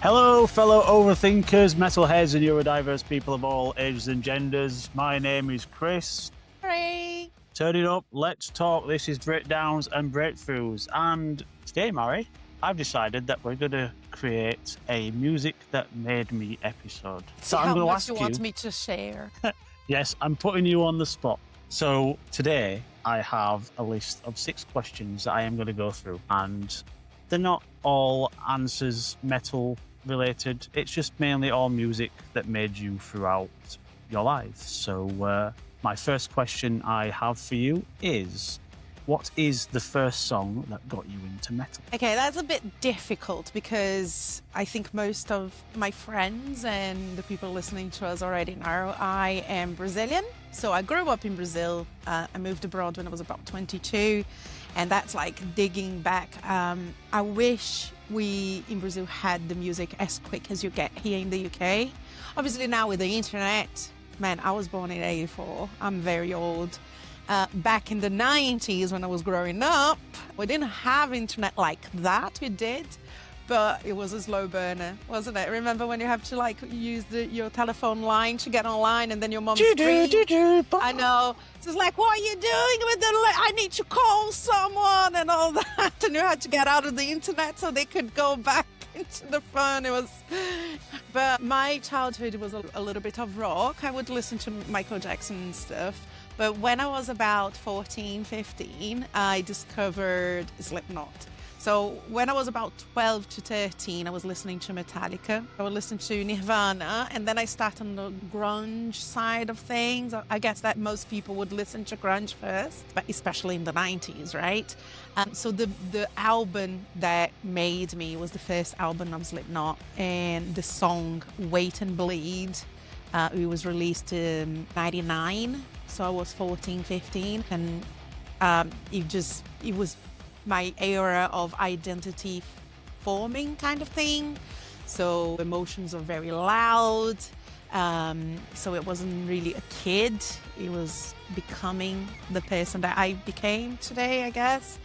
Hello, fellow overthinkers, metalheads, and neurodiverse people of all ages and genders. My name is Chris. Hooray! Turn it up, let's talk. This is Breakdowns and Breakthroughs. And today, Mary, I've decided that we're going to create a Music That Made Me episode. So I'm going to ask you want me to share? Yes, I'm putting you on the spot. So today, I have a list of 6 questions that I am going to go through. And they're not all answers metal related. It's just mainly all music that made you throughout your life. So my first question I have for you is, what is the first song that got you into metal? Okay, that's a bit difficult because I think most of my friends and the people listening to us already know I am Brazilian. So I grew up in Brazil. I moved abroad when I was about 22. And that's like digging back. I wish we in Brazil had the music as quick as you get here in the UK. Obviously now with the internet, man, I was born in 84. I'm very old. Back in the 90s when I was growing up, we didn't have internet like that. We did, but it was a slow burner, wasn't it? Remember when you have to like use your telephone line to get online and then your mom screamed? I know. So it's like, what are you doing with the I need to call someone and all that. And you had to get out of the internet so they could go back into the phone. It was, but my childhood was a little bit of rock. I would listen to Michael Jackson and stuff. But when I was about 14, 15, I discovered Slipknot. So when I was about 12 to 13, I was listening to Metallica. I would listen to Nirvana, and then I started on the grunge side of things. I guess that most people would listen to grunge first, but especially in the 90s, right? So the album that made me was the first album of Slipknot, and the song Wait and Bleed. It was released in 99, so I was 14, 15, and it was my era of identity forming kind of thing. So emotions are very loud. So it wasn't really a kid. It was becoming the person that I became today, I guess.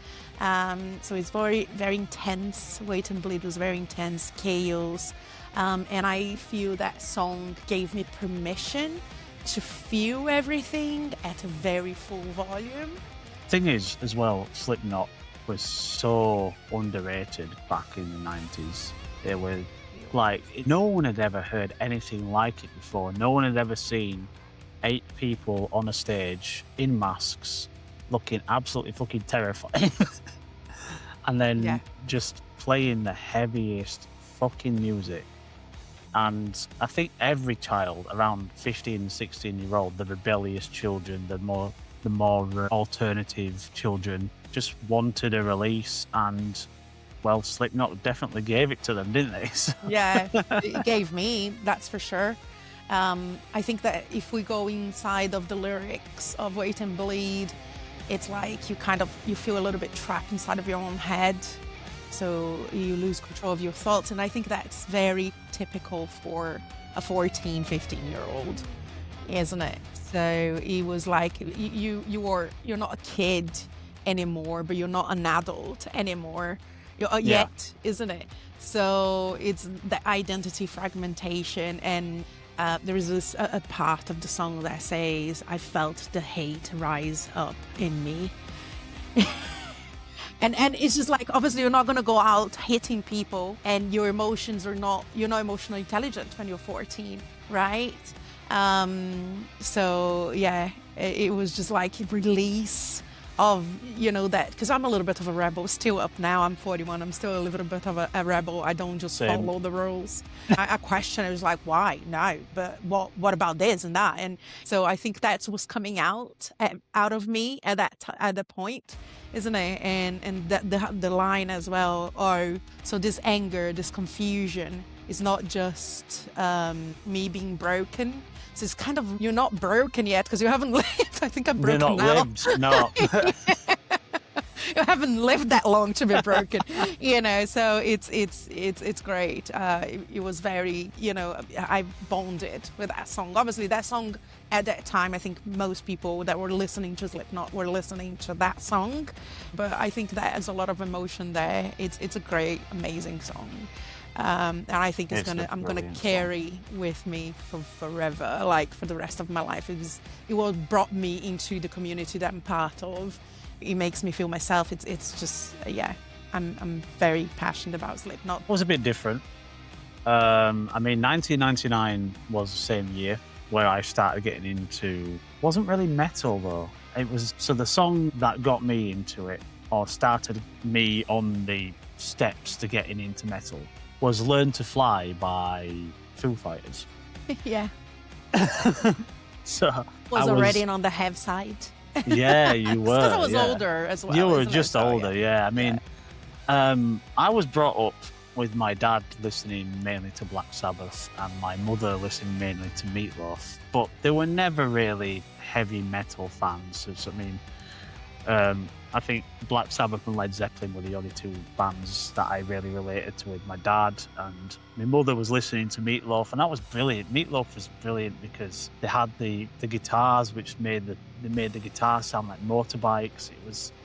So it's very, very intense. Wait and Bleed was very intense, chaos. And I feel that song gave me permission to feel everything at a very full volume. Thing is, as well, Slipknot was so underrated back in the 90s. They were like, no one had ever heard anything like it before. No one had ever seen 8 people on a stage in masks looking absolutely fucking terrifying. And then just playing the heaviest fucking music. And I think every child around 15 and 16-year-old, the rebellious children, the more alternative children, just wanted a release, and well, Slipknot definitely gave it to them, didn't they? Yeah, it gave me, that's for sure. I think that if we go inside of the lyrics of Wait and Bleed, it's like you feel a little bit trapped inside of your own head, so you lose control of your thoughts, and I think that's very typical for a 14, 15-year-old, isn't it? So it was like you're not a kid anymore, but you're not an adult anymore yet, isn't it? So it's the identity fragmentation, and there is a part of the song that says, I felt the hate rise up in me. And it's just like, obviously you're not going to go out hitting people, and your emotions you're not emotionally intelligent when you're 14, right? So yeah, it was just like a release of, that, because I'm a little bit of a rebel still up now. I'm 41. I'm still a little bit of a rebel. I don't just follow the rules. I question. I was like, why? No, but what about this and that? And so I think that was coming out of me at the point, isn't it? And the line as well. Oh, so this anger, this confusion is not just me being broken. So it's kind of, you're not broken yet because you haven't lived. I think I'm broken now. You're not lived, no. You haven't lived that long to be broken, so it's great. It was very, I bonded with that song. Obviously that song at that time, I think most people that were listening to Slipknot were listening to that song, but I think that has a lot of emotion there. It's a great, amazing song. And I think I'm gonna brilliant carry with me for forever, like for the rest of my life. It what brought me into the community that I'm part of. It makes me feel myself. It's just yeah. I'm very passionate about Slipknot. It was a bit different. I mean, 1999 was the same year where I started getting into. Wasn't really metal though. It was so the song that got me into it, or started me on the steps to getting into metal, was "Learn to Fly" by Foo Fighters. Yeah. So was already on the heavy side. Yeah, you were. Because I was older as well. You were isn't it? just So, older, yeah. I mean, I was brought up with my dad listening mainly to Black Sabbath and my mother listening mainly to Meatloaf, but they were never really heavy metal fans. I think Black Sabbath and Led Zeppelin were the only two bands that I really related to with my dad, and my mother was listening to Meatloaf, and that was brilliant. Meatloaf was brilliant because they had the guitars, which made the guitars sound like motorbikes.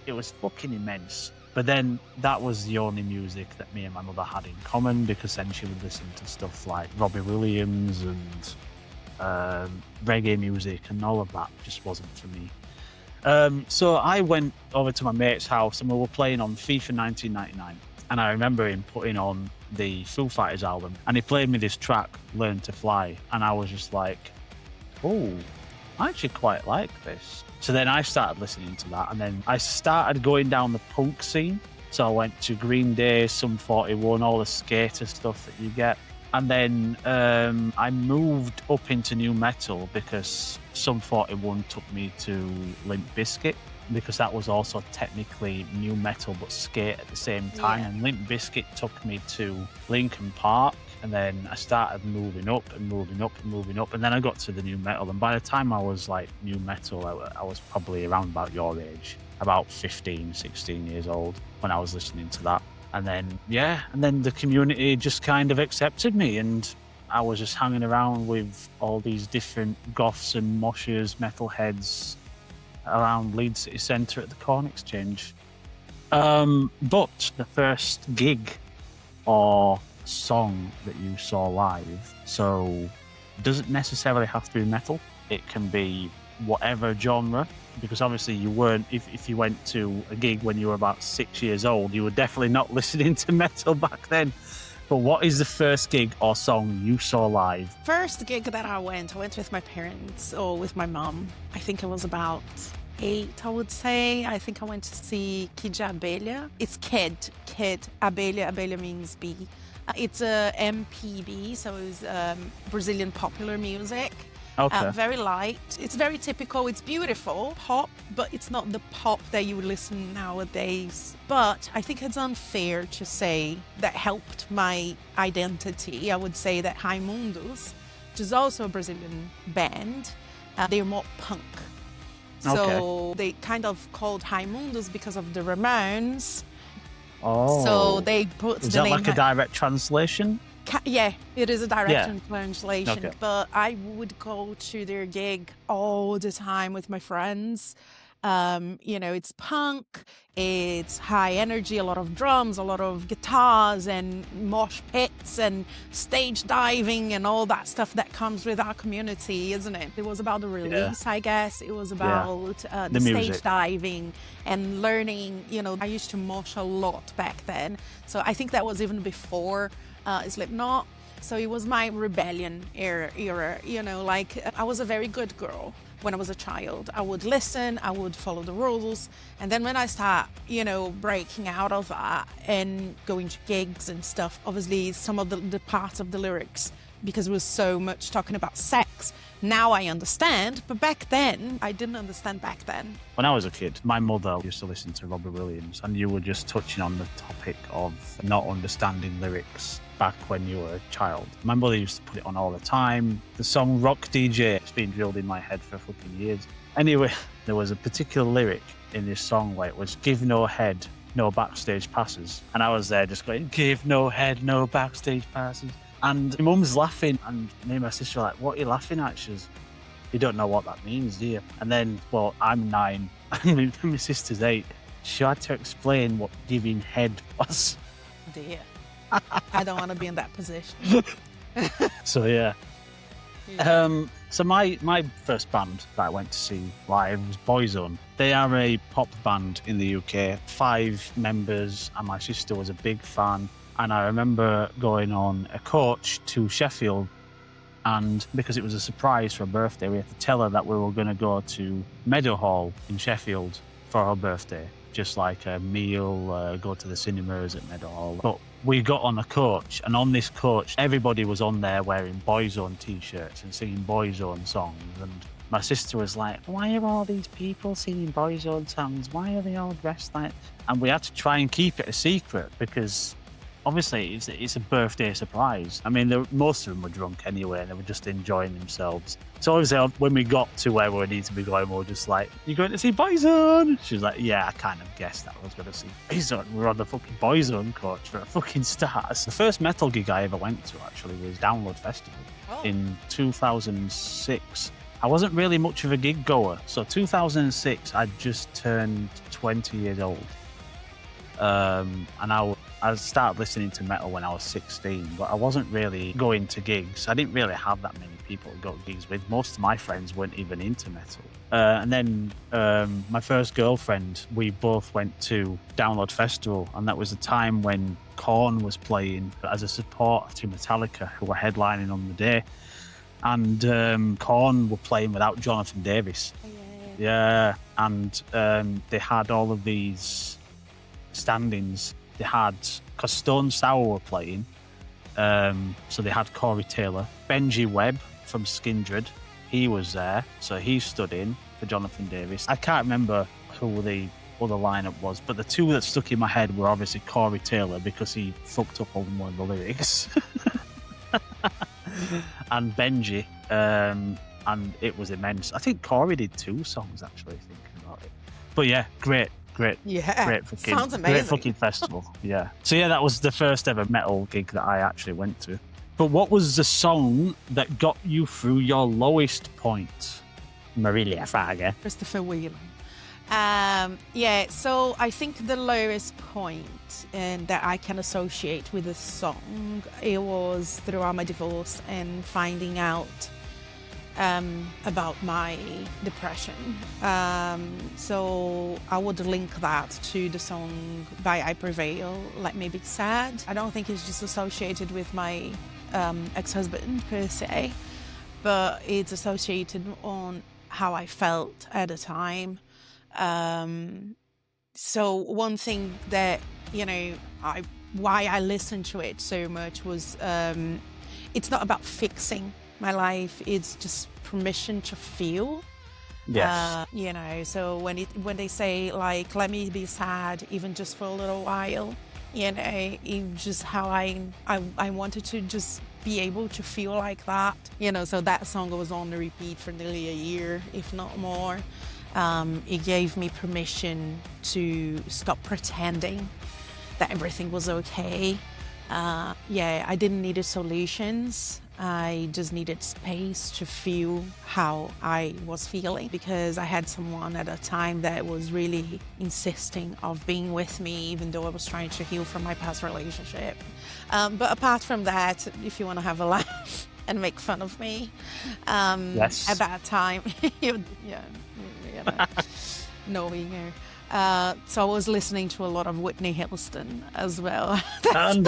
It was fucking immense. But then that was the only music that me and my mother had in common, because then she would listen to stuff like Robbie Williams and reggae music, and all of that just wasn't for me. So I went over to my mate's house and we were playing on FIFA 1999. And I remember him putting on the Foo Fighters album, and he played me this track, "Learn to Fly." And I was just like, oh, I actually quite like this. So then I started listening to that, and then I started going down the punk scene. So I went to Green Day, Sum 41, all the skater stuff that you get. And then I moved up into new metal because Sum 41 took me to Limp Bizkit, because that was also technically new metal but skate at the same time. Yeah. And Limp Bizkit took me to Linkin Park. And then I started moving up and moving up and moving up. And then I got to the new metal. And by the time I was like new metal, I was probably around about your age, about 15, 16 years old when I was listening to that. And then, the community just kind of accepted me. And I was just hanging around with all these different goths and moshers, metalheads around Leeds City Centre at the Corn Exchange. But the first gig or song that you saw live, so doesn't necessarily have to be metal. It can be whatever genre, because obviously you weren't, if you went to a gig when you were about 6 years old, you were definitely not listening to metal back then. But what is the first gig or song you saw live? First gig that I went with my parents or with my mom. I think I was about 8, I would say. I think I went to see Kid Abelha. It's Kid, Abelha. Abelha means bee. It's a MPB, so it's Brazilian popular music. Okay. Very light. It's very typical. It's beautiful pop, but it's not the pop that you would listen nowadays. But I think it's unfair to say that helped my identity. I would say that Raimundos, which is also a Brazilian band, they're more punk. So they kind of called Raimundos because of the Ramones. Oh. So they put Is the that name. like a direct translation? Yeah, it is a direct translation. Okay. But I would go to their gig all the time with my friends. It's punk, it's high energy, a lot of drums, a lot of guitars and mosh pits and stage diving and all that stuff that comes with our community, isn't it? It was about the release, I guess. It was about the stage diving and learning. I used to mosh a lot back then. So I think that was even before Slipknot. So it was my rebellion era. I was a very good girl when I was a child. I would listen, I would follow the rules. And then when I start, breaking out of that and going to gigs and stuff, obviously some of the parts of the lyrics, because it was so much talking about sex, now I understand. But back then, I didn't understand back then. When I was a kid, my mother used to listen to Robbie Williams, and you were just touching on the topic of not understanding lyrics back when you were a child. My mother used to put it on all the time. The song Rock DJ, it's been drilled in my head for fucking years. Anyway, there was a particular lyric in this song where it was "Give no head, no backstage passes." And I was there just going, "Give no head, no backstage passes." And my mum's laughing, and me and my sister were like, "What are you laughing at?" She goes, "You don't know what that means, do you?" And then, well, I'm 9 and my sister's 8. She had to explain what giving head was. Dear. I don't want to be in that position. So yeah. Yeah. So my first band that I went to see live was Boyzone. They are a pop band in the UK, 5 members, and my sister was a big fan. And I remember going on a coach to Sheffield, and because it was a surprise for her birthday, we had to tell her that we were going to go to Meadowhall in Sheffield for her birthday, just like a meal, go to the cinemas at Meadowhall. But we got on a coach, and on this coach, everybody was on there wearing Boyzone t-shirts and singing Boyzone songs. And my sister was like, why are all these people singing Boyzone songs? Why are they all dressed like... And we had to try and keep it a secret because obviously it's a birthday surprise. I mean, most of them were drunk anyway, and they were just enjoying themselves. So obviously when we got to where we needed to be going, we were just like, you going to see Boyzone? She was like, yeah, I kind of guessed that I was going to see Boyzone. We were on the fucking Boyzone coach for a fucking start. The first metal gig I ever went to, actually, was Download Festival in 2006. I wasn't really much of a gig goer. So 2006, I'd just turned 20 years old. And I started listening to metal when I was 16, but I wasn't really going to gigs. I didn't really have that many people to go to gigs with. Most of my friends weren't even into metal. And then my first girlfriend, we both went to Download Festival, and that was the time when Korn was playing as a support to Metallica, who were headlining on the day. And Korn were playing without Jonathan Davis. Yeah, and they had all of these standings. They had, because Stone Sour were playing, so they had Corey Taylor. Benji Webb from Skindred, he was there, so he stood in for Jonathan Davis. I can't remember who the other lineup was, but the two that stuck in my head were obviously Corey Taylor, because he fucked up on one of the lyrics, and Benji, and it was immense. I think Corey did 2 songs, actually, thinking about it. But yeah, great fucking, sounds amazing. Great fucking festival. Yeah. So yeah, that was the first ever metal gig that I actually went to. But what was the song that got you through your lowest point, Marilia Frage? Christopher Whelan. Yeah, so I think the lowest point that I can associate with the song, it was throughout my divorce and finding out about my depression. So I would link that to the song by I Prevail, Let Me Be Sad. I don't think it's just associated with my ex-husband per se, but it's associated on how I felt at the time. So one thing that, why I listened to it so much was it's not about fixing my life, it's just permission to feel. Yes. So when they say, like, let me be sad even just for a little while, it's just how I wanted to just be able to feel like that. So that song was on the repeat for nearly a year, if not more. It gave me permission to stop pretending that everything was okay. I didn't need solutions. I just needed space to feel how I was feeling, because I had someone at a time that was really insisting of being with me, even though I was trying to heal from my past relationship. But apart from that, if you want to have a laugh and make fun of me, yes. At that time, knowing her. So I was listening to a lot of Whitney Houston as well. And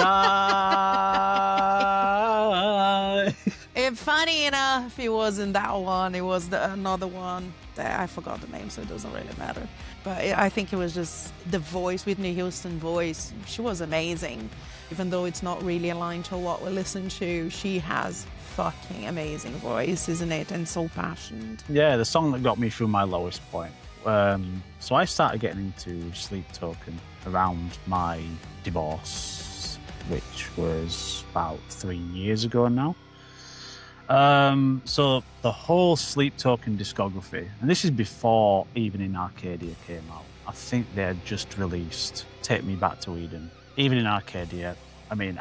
And funny enough, it wasn't that one. It was another one that I forgot the name, so it doesn't really matter. But I think it was just the voice, Whitney Houston voice. She was amazing. Even though it's not really aligned to what we listen to, she has fucking amazing voice, isn't it? And so passionate. Yeah, the song that got me through my lowest point. So I started getting into Sleep Token around my divorce, which was about 3 years ago now. So the whole Sleep Token discography, and this is before Even in Arcadia came out. I think they had just released Take Me Back to Eden. Even in Arcadia, I mean,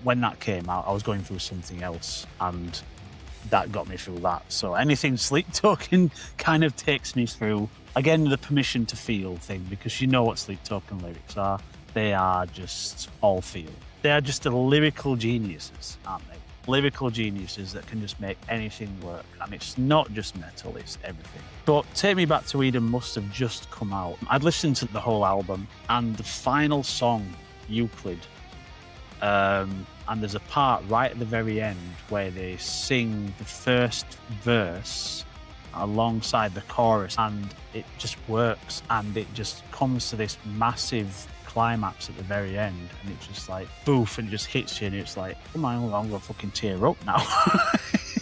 when that came out, I was going through something else, and that got me through that. So anything Sleep Token kind of takes me through. Again, the permission to feel thing, because you know what Sleep Token lyrics are. they are just all feel. They are just the lyrical geniuses, aren't they? Lyrical geniuses that can just make anything work. And it's not just metal, it's everything. But Take Me Back to Eden must have just come out. I'd listened to the whole album, and the final song, Euclid, and there's a part right at the very end where they sing the first verse alongside the chorus, and it just works, and it just comes to this massive climax at the very end, and it's just like boof, and it just hits you, and it's like, oh my, I'm gonna fucking tear up now.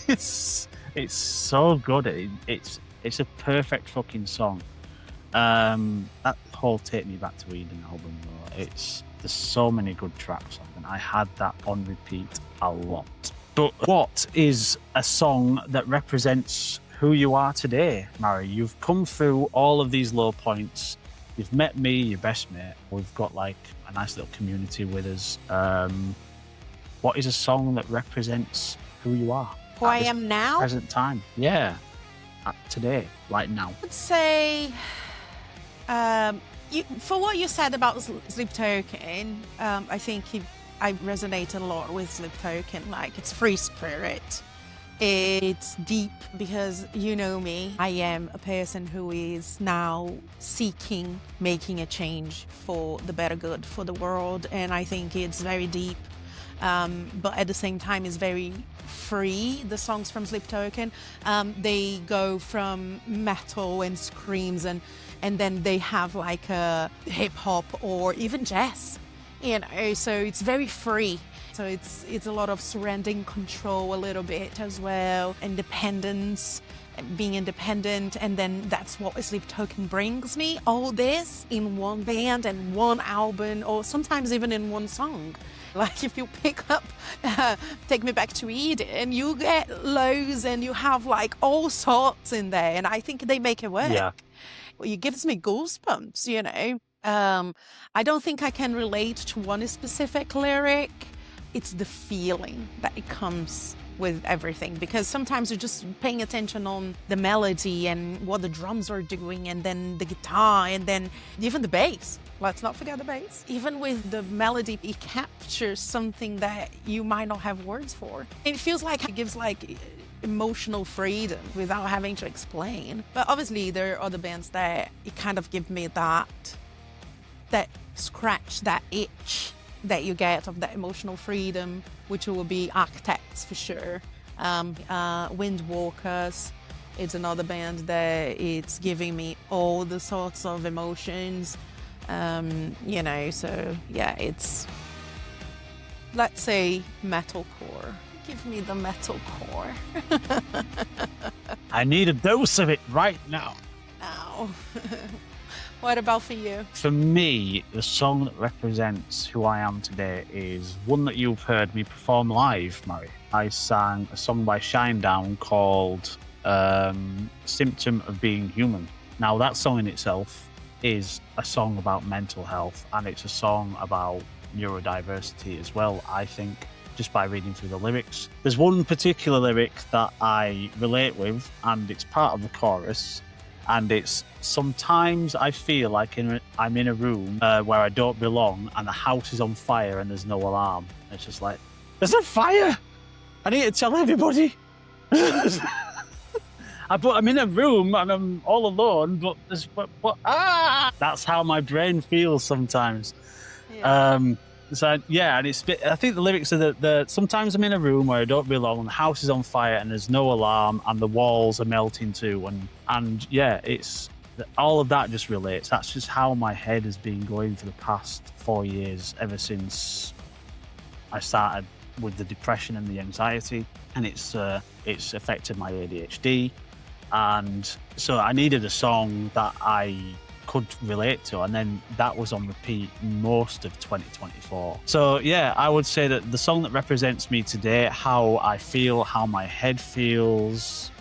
it's so good. It's a perfect fucking song. That whole Take Me Back to Eden album, though, there's so many good tracks on it. I had that on repeat a lot. But what is a song that represents who you are today, Mari? You've come through all of these low points. You've met me, your best mate. We've got like a nice little community with us. What is a song that represents who you are? Who I am now? Present time. Yeah. Today, right now. I would say, for what you said about Sleep Token, I think I resonate a lot with Sleep Token. Like, it's free spirit. It's deep because, you know me, I am a person who is now seeking, making a change for the better good for the world, and I think it's very deep, but at the same time it's very free. The songs from Sleep Token, they go from metal and screams, and then they have like a hip hop or even jazz, you know, so it's very free. So it's a lot of surrendering control a little bit as well, independence, being independent, and then that's what Sleep Token brings me. All this in one band and one album, or sometimes even in one song. Like if you pick up Take Me Back to Eden, you get lows and you have like all sorts in there, and I think they make it work. Yeah. It gives me goosebumps, you know. I don't think I can relate to one specific lyric. It's the feeling that it comes with everything, because sometimes you're just paying attention on the melody and what the drums are doing, and then the guitar, and then even the bass. Let's not forget the bass. Even with the melody, it captures something that you might not have words for. It feels like it gives like emotional freedom without having to explain. But obviously there are other bands that it kind of give me that scratch, that itch that you get of that emotional freedom, which will be Architects for sure. Windwalkers, it's another band that it's giving me all the sorts of emotions, you know, so yeah, it's, let's say, metalcore. Give me the metalcore. I need a dose of it right now. Now. What about for you? For me, the song that represents who I am today is one that you've heard me perform live, Mari. I sang a song by Shinedown called Symptom of Being Human. Now, that song in itself is a song about mental health, and it's a song about neurodiversity as well, I think, just by reading through the lyrics. There's one particular lyric that I relate with, and it's part of the chorus. And it's, sometimes I feel like I'm in a room where I don't belong, and the house is on fire and there's no alarm. And it's just like, there's a fire! I need to tell everybody! I'm in a room and I'm all alone, but there's, that's how my brain feels sometimes. Yeah. So yeah, and I think the lyrics are that sometimes I'm in a room where I don't belong, and the house is on fire and there's no alarm, and the walls are melting too, and yeah, it's all of that just relates. That's just how my head has been going for the past 4 years, ever since I started with the depression and the anxiety, and it's affected my ADHD, and so I needed a song that I could relate to, and then that was on repeat most of 2024. So yeah, I would say that the song that represents me today, how I feel, how my head feels,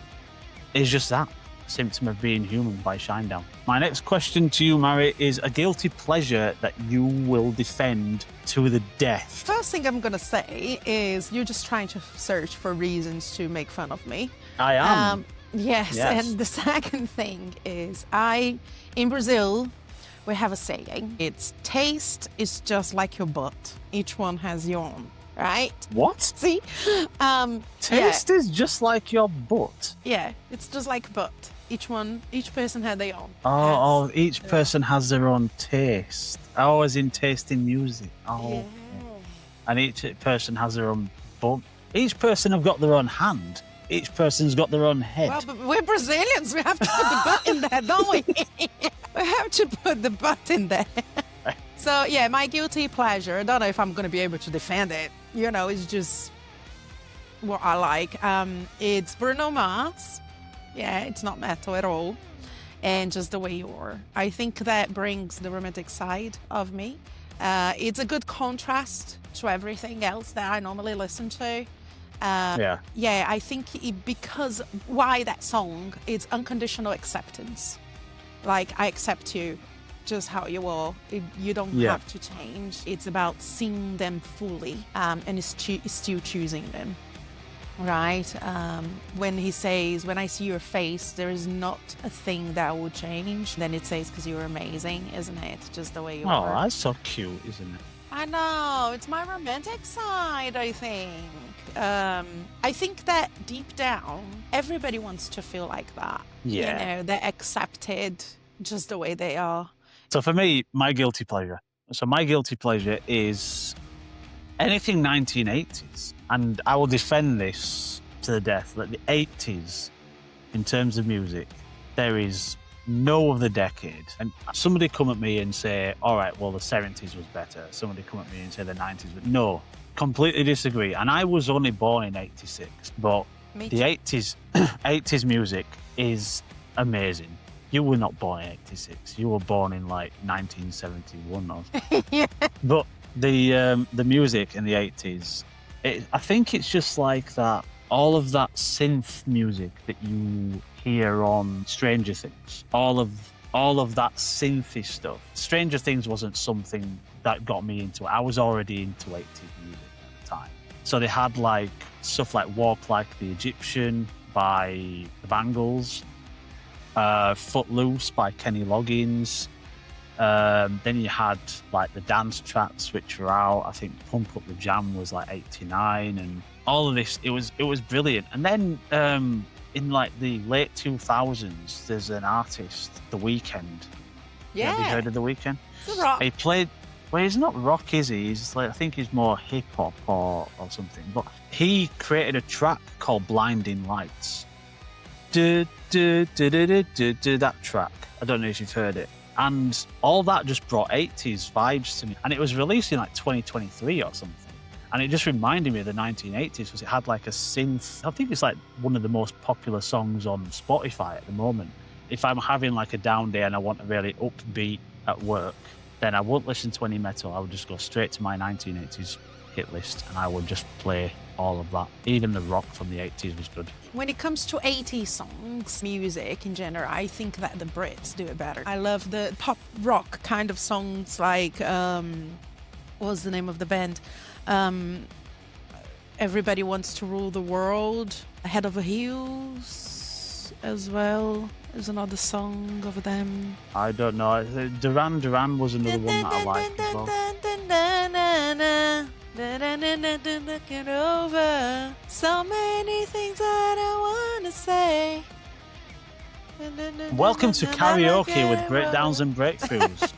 is just that, Symptom of Being Human by Shinedown. My next question to you, Mari, is a guilty pleasure that you will defend to the death. First thing I'm gonna say is you're just trying to search for reasons to make fun of me. I am. Yes, and the second thing is in Brazil, We have a saying. It's taste is just like your butt. Each one has your own, right? What? See? Taste is just like your butt. Yeah, it's just like butt. Each person had their own. Each person has their own taste. As in taste in music. Yeah. And each person has their own butt. Each person have got their own hand. Each person's got their own head. Well, but we're Brazilians. We have to put the butt in there, don't we? We have to put the butt in there. So, yeah, my guilty pleasure, I don't know if I'm going to be able to defend it. You know, it's just what I like. It's Bruno Mars. Yeah, it's not metal at all. And Just the Way You Are. I think that brings the romantic side of me. It's a good contrast to everything else that I normally listen to. Yeah, I think because why that song? It's unconditional acceptance. Like, I accept you just how you are. You don't have to change. It's about seeing them fully and still choosing them. Right? When he says, when I see your face, there is not a thing that will change. Then it says, because you're amazing, isn't it? Just the way you are. Oh, that's so cute, isn't it? I know. It's my romantic side, I think. I think that deep down, everybody wants to feel like that. Yeah. You know, they're accepted just the way they are. So for me, my guilty pleasure. So my guilty pleasure is anything 1980s. And I will defend this to the death. That the 80s, in terms of music, there is no other decade. And somebody come at me and say, all right, well, the 70s was better. Somebody come at me and say the 90s. But no, completely disagree. And I was only born in 86. But the 80s music is amazing. You were not born in 86. You were born in like 1971 or something. Yeah. But the music in the 80s, I think it's just like that, all of that synth music that you hear on Stranger Things, all of that synthy stuff. Stranger Things wasn't something that got me into it. I was already into 80s music at the time. So they had like stuff like Walk Like the Egyptian by the Bangles, Footloose by Kenny Loggins. Then you had like the dance tracks which were out. I think Pump Up the Jam was like 89, and all of this, it was brilliant. And then in like the late 2000s, there's an artist, The Weeknd. Yeah. Have you heard of The Weeknd? It's a rock. He played, well, he's not rock, is he? He's like, I think he's more hip hop or something. But he created a track called Blinding Lights. That track. I don't know if you've heard it. And all that just brought 80s vibes to me. And it was released in like 2023 or something. And it just reminded me of the 1980s because it had like a synth. I think it's like one of the most popular songs on Spotify at the moment. If I'm having like a down day and I want a really upbeat at work, then I won't listen to any metal. I would just go straight to my 1980s hit list and I would just play all of that. Even the rock from the 80s was good. When it comes to 80s songs, music in general, I think that the Brits do it better. I love the pop rock kind of songs like, what's the name of the band? Everybody Wants to Rule the World. Head Over Heels as well is another song of them. I don't know. Duran was another one that I liked as well. Looking over so many things I don't want to say. Welcome to karaoke with breakdowns and breakthroughs.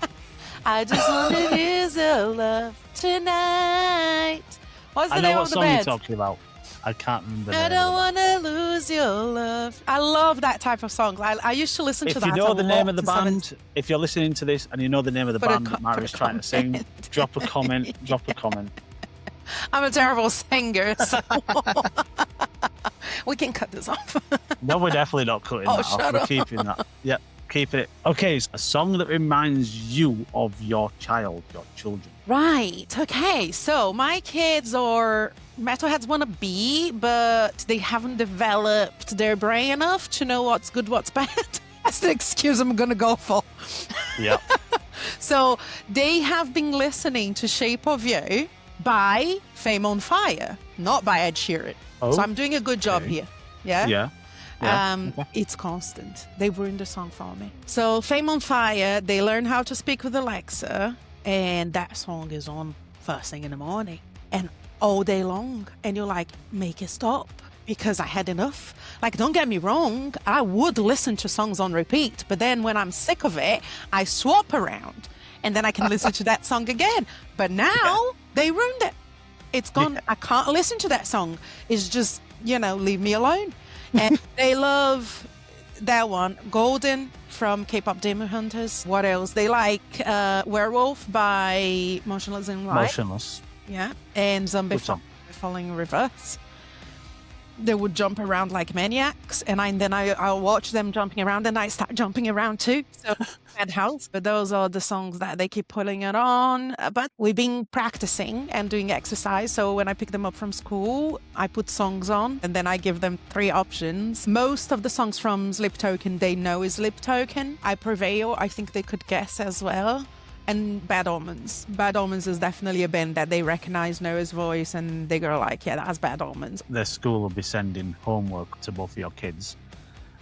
I just want to use your love tonight. What's the I know name what of the song band? you're talking about. I can't remember. I don't want to lose your love. I love that type of song. I used to listen to that. If you know the name of the band, if you're listening to this and you know the name of the band that Mari's trying to sing, drop a comment. Drop a comment. I'm a terrible singer, so we can cut this off. No, we're definitely not cutting that off. We're keeping that. Yep, keeping it. Okay, so a song that reminds you of your child, your children. Right. Okay. So my kids are Metalheads wanna be, but they haven't developed their brain enough to know what's good, what's bad. That's the excuse I'm gonna go for. Yeah. So they have been listening to Shape of You by Fame on Fire, not by Ed Sheeran. Oh, so I'm doing a good job here. Yeah. Yeah. It's constant. They ruined the song for me. So Fame on Fire, they learn how to speak with Alexa, and that song is on first thing in the morning and all day long. And you're like, make it stop, because I had enough. Like, don't get me wrong, I would listen to songs on repeat, but then when I'm sick of it, I swap around and then I can listen to that song again. But now they ruined it. It's gone. Yeah. I can't listen to that song. It's just, leave me alone. And they love that one, Golden from K-pop Demon Hunters. What else? They like Werewolf by Motionless in White. Motionless. Yeah. And Zombie Falling in Reverse. They would jump around like maniacs, and I'll watch them jumping around, and I start jumping around too. So at house, but those are the songs that they keep putting it on. But we've been practicing and doing exercise. So when I pick them up from school, I put songs on, and then I give them 3 options. Most of the songs from Slip Token they know is Slip Token. I Prevail, I think they could guess as well. And Bad Omens. Bad Omens is definitely a band that they recognize Noah's voice, and they go like, yeah, that's Bad Omens. Their school will be sending homework to both of your kids,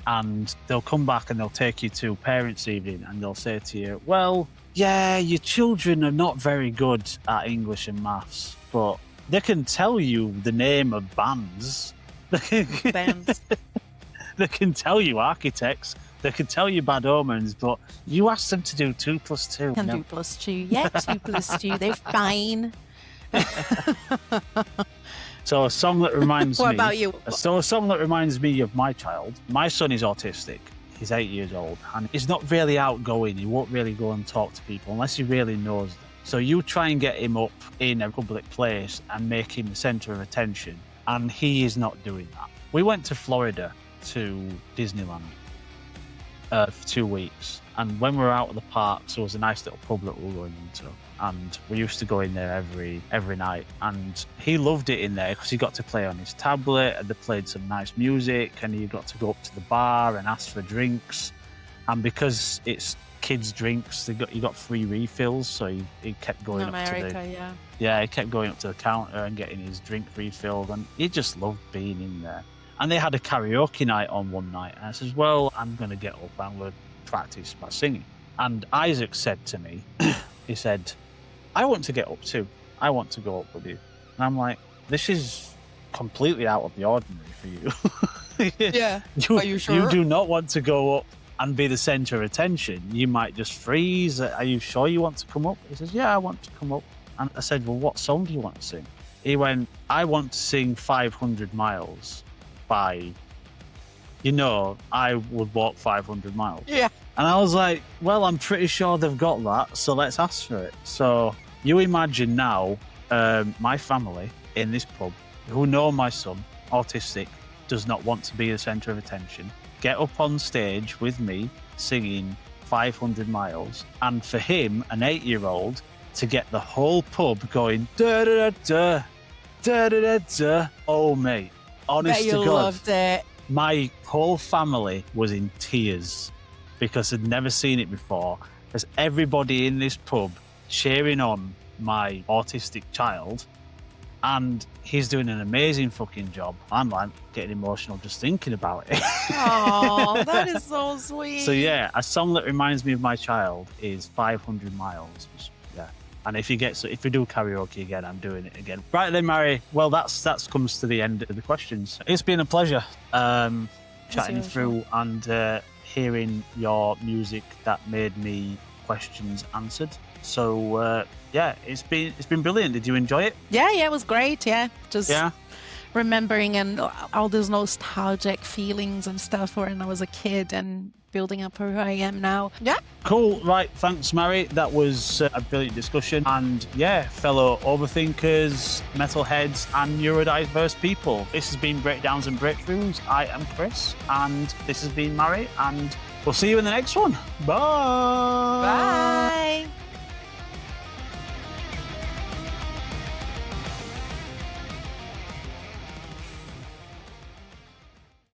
and they'll come back and they'll take you to parents' evening, and they'll say to you, well, yeah, your children are not very good at English and maths, but they can tell you the name of bands. Bands. They can tell you architects. They can tell you Bad Omens, but you asked them to do 2 + 2. Can do +2. Yeah, 2 + 2. They're fine. So a song that reminds me... What about you? So a song that reminds me of my child. My son is autistic. He's 8 years old, and he's not really outgoing. He won't really go and talk to people unless he really knows them. So you try and get him up in a public place and make him the centre of attention, and he is not doing that. We went to Florida to Disneyland for 2 weeks, and when we were out of the parks, there was a nice little pub that we were going into, and we used to go in there every night, and he loved it in there because he got to play on his tablet, and they played some nice music, and he got to go up to the bar and ask for drinks, and because it's kids' drinks, he got free refills, so he kept going he kept going up to the counter and getting his drink refilled, and he just loved being in there. And they had a karaoke night on one night. And I says, well, I'm going to get up and we'll practice my singing. And Isaac said to me, he said, I want to get up too. I want to go up with you. And I'm like, this is completely out of the ordinary for you. Yeah. Are you sure? You do not want to go up and be the centre of attention. You might just freeze. Are you sure you want to come up? He says, yeah, I want to come up. And I said, well, what song do you want to sing? He went, I want to sing 500 Miles. By, I would walk 500 miles. Yeah. And I was like, well, I'm pretty sure they've got that, so let's ask for it. So you imagine now, my family in this pub, who know my son, autistic, does not want to be the centre of attention, get up on stage with me singing 500 Miles, and for him, an 8-year-old, to get the whole pub going, da-da-da-da, da-da-da-da. Oh, mate. Honest to God, loved it. My whole family was in tears because I'd never seen it before. There's everybody in this pub cheering on my autistic child, and he's doing an amazing fucking job. I'm like getting emotional just thinking about it. Oh, that is so sweet. So yeah, a song that reminds me of my child is 500 Miles. Yeah. And if we do karaoke again, I'm doing it again. Right then, Mary. Well, that's comes to the end of the questions. It's been a pleasure chatting through and hearing your music that made me questions answered. So it's been brilliant. Did you enjoy it? Yeah, it was great. Yeah, just remembering and all those nostalgic feelings and stuff when I was a kid and building up who I am now. Yeah. Cool. Right. Thanks, Mary. That was a brilliant discussion. And fellow overthinkers, metalheads, and neurodiverse people. This has been Breakdowns and Breakthroughs. I am Chris, and this has been Mary, and we'll see you in the next one. Bye.